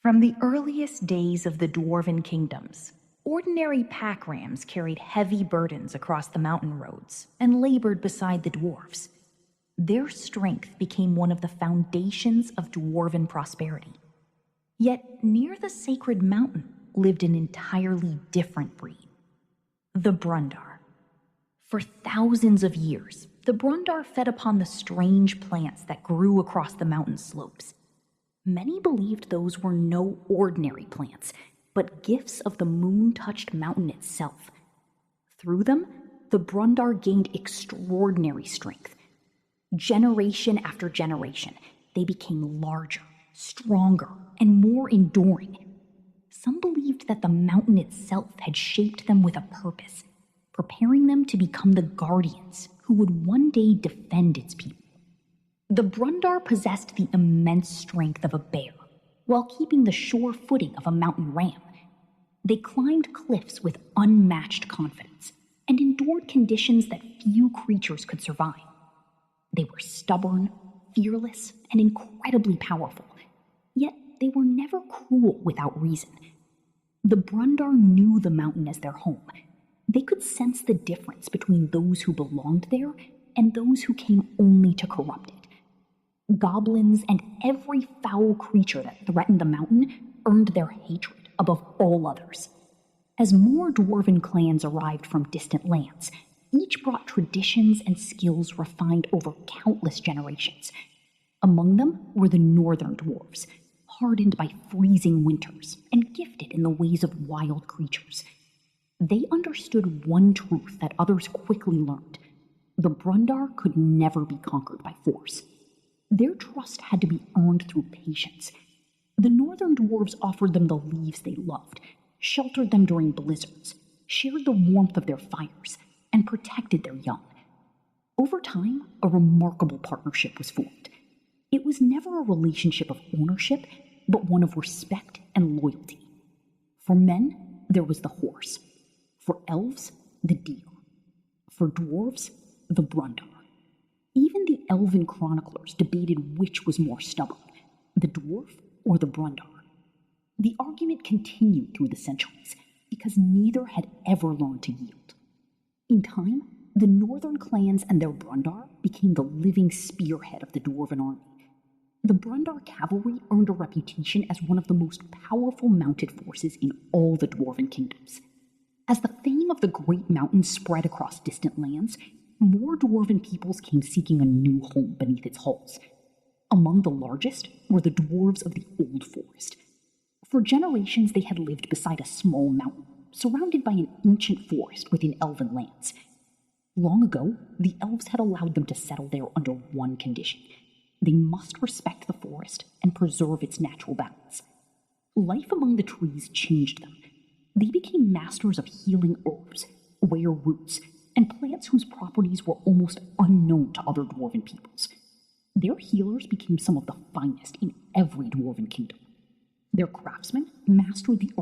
From the earliest days of the Dwarven kingdoms, ordinary pack rams carried heavy burdens across the mountain roads and labored beside the dwarves. Their strength became one of the foundations of Dwarven prosperity. Yet near the sacred mountain lived an entirely different breed, the Brundar. For thousands of years, the Brundar fed upon the strange plants that grew across the mountain slopes. Many believed those were no ordinary plants, but gifts of the moon-touched mountain itself. Through them, the Brundar gained extraordinary strength. Generation after generation, they became larger, stronger, and more enduring. Some believed that the mountain itself had shaped them with a purpose, preparing them to become the guardians who would one day defend its people. The Brundar possessed the immense strength of a bear, while keeping the sure footing of a mountain ram. They climbed cliffs with unmatched confidence and endured conditions that few creatures could survive. They were stubborn, fearless, and incredibly powerful, yet they were never cruel without reason. The Brundar knew the mountain as their home. They could sense the difference between those who belonged there and those who came only to corrupt it. Goblins and every foul creature that threatened the mountain earned their hatred above all others. As more dwarven clans arrived from distant lands, each brought traditions and skills refined over countless generations. Among them were the northern dwarves, hardened by freezing winters and gifted in the ways of wild creatures. They understood one truth that others quickly learned: the Brundar could never be conquered by force. Their trust had to be earned through patience. The northern dwarves offered them the leaves they loved, sheltered them during blizzards, shared the warmth of their fires, and protected their young. Over time, a remarkable partnership was formed. It was never a relationship of ownership, but one of respect and loyalty. For men, there was the horse. For elves, the deer. For dwarves, the Brundar. Even the elven chroniclers debated which was more stubborn, the dwarf or the Brundar. The argument continued through the centuries, because neither had ever learned to yield. In time, the northern clans and their Brundar became the living spearhead of the Dwarven army. The Brundar cavalry earned a reputation as one of the most powerful mounted forces in all the Dwarven kingdoms. As the fame of the Great Mountain spread across distant lands, more Dwarven peoples came seeking a new home beneath its halls. Among the largest were the dwarves of the Old Forest. For generations they had lived beside a small mountain, surrounded by an ancient forest within elven lands. Long ago, the elves had allowed them to settle there under one condition: they must respect the forest and preserve its natural balance. Life among the trees changed them. They became masters of healing herbs, rare roots, and plants whose properties were almost unknown to other Dwarven peoples. Their healers became some of the finest in every Dwarven kingdom. Their craftsmen mastered the